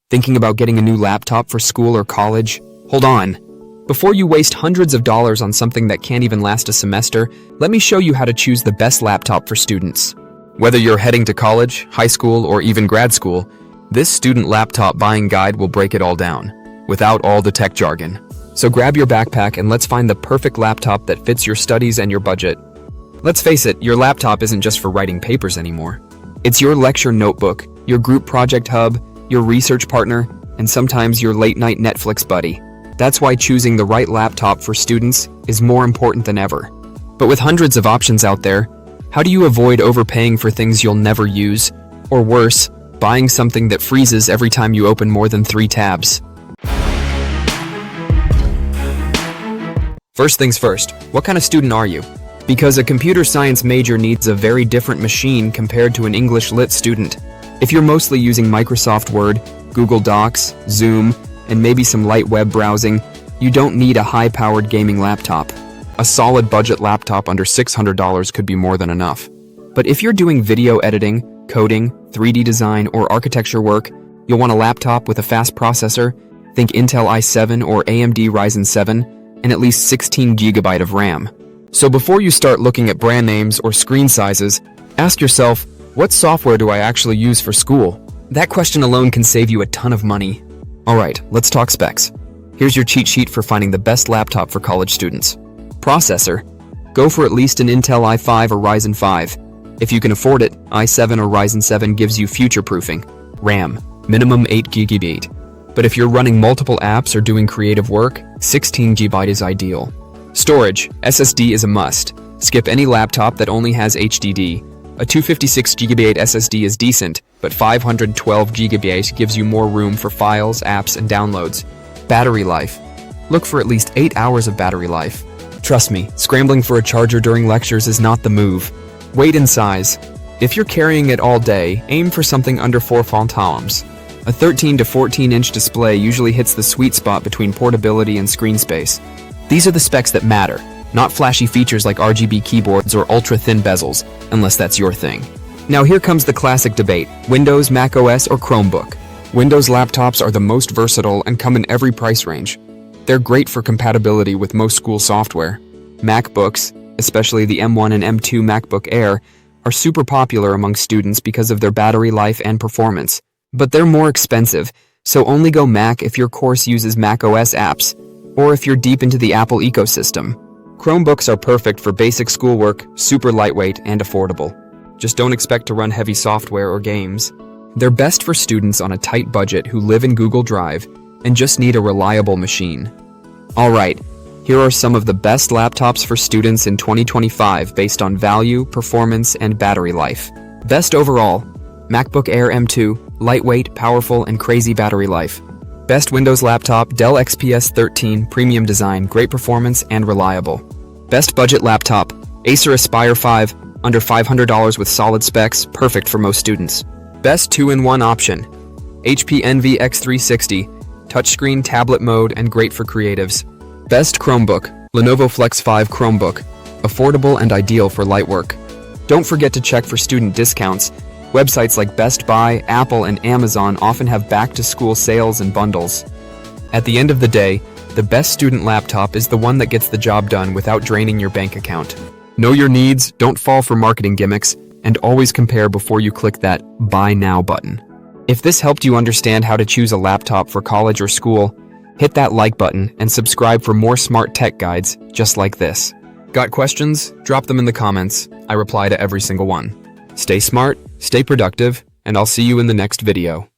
Thinking about getting a new laptop for school or college? Hold on. Before you waste hundreds of dollars on something that can't even last a semester, let me show you how to choose the best laptop for students. Whether you're heading to college, high school, or even grad school, this student laptop buying guide will break it all down, without all the tech jargon. So grab your backpack and let's find the perfect laptop that fits your studies and your budget. Let's face it, your laptop isn't just for writing papers anymore. It's your lecture notebook, your group project hub, your research partner, and sometimes your late-night Netflix buddy. That's why choosing the right laptop for students is more important than ever. But with hundreds of options out there, how do you avoid overpaying for things you'll never use? Or worse, buying something that freezes every time you open more than 3 tabs? First things first, what kind of student are you? Because a computer science major needs a very different machine compared to an English Lit student. If you're mostly using Microsoft Word, Google Docs, Zoom, and maybe some light web browsing, you don't need a high-powered gaming laptop. A solid budget laptop under $600 could be more than enough. But if you're doing video editing, coding, 3D design, or architecture work, you'll want a laptop with a fast processor, think Intel i7 or AMD Ryzen 7, and at least 16 GB of RAM. So before you start looking at brand names or screen sizes, ask yourself, what software do I actually use for school? That question alone can save you a ton of money. Alright, let's talk specs. Here's your cheat sheet for finding the best laptop for college students. Processor. Go for at least an Intel i5 or Ryzen 5. If you can afford it, i7 or Ryzen 7 gives you future-proofing. RAM. Minimum 8 GB. But if you're running multiple apps or doing creative work, 16 GB is ideal. Storage. SSD is a must. Skip any laptop that only has HDD. A 256 GB SSD is decent, but 512 GB gives you more room for files, apps, and downloads. Battery life. Look for at least 8 hours of battery life. Trust me, scrambling for a charger during lectures is not the move. Weight and size. If you're carrying it all day, aim for something under 4 phontons. A 13 to 14-inch display usually hits the sweet spot between portability and screen space. These are the specs that matter, not flashy features like RGB keyboards or ultra-thin bezels, unless that's your thing. Now here comes the classic debate, Windows, macOS, or Chromebook. Windows laptops are the most versatile and come in every price range. They're great for compatibility with most school software. MacBooks, especially the M1 and M2 MacBook Air, are super popular among students because of their battery life and performance. But they're more expensive, so only go Mac if your course uses macOS apps, or if you're deep into the Apple ecosystem. Chromebooks are perfect for basic schoolwork, super lightweight, and affordable. Just don't expect to run heavy software or games. They're best for students on a tight budget who live in Google Drive and just need a reliable machine. Alright, here are some of the best laptops for students in 2025 based on value, performance, and battery life. Best overall, MacBook Air M2, lightweight, powerful, and crazy battery life. Best Windows laptop, Dell XPS 13, premium design, great performance, and reliable. Best budget laptop, Acer Aspire 5, under $500 with solid specs, perfect for most students. Best 2-in-1 option, HP Envy X360, touchscreen tablet mode and great for creatives. Best Chromebook, Lenovo Flex 5 Chromebook, affordable and ideal for light work. Don't forget to check for student discounts. Websites like Best Buy, Apple, and Amazon often have back-to-school sales and bundles. At the end of the day, the best student laptop is the one that gets the job done without draining your bank account. Know your needs, don't fall for marketing gimmicks, and always compare before you click that Buy Now button. If this helped you understand how to choose a laptop for college or school, hit that like button and subscribe for more smart tech guides just like this. Got questions? Drop them in the comments. I reply to every single one. Stay smart, stay productive, and I'll see you in the next video.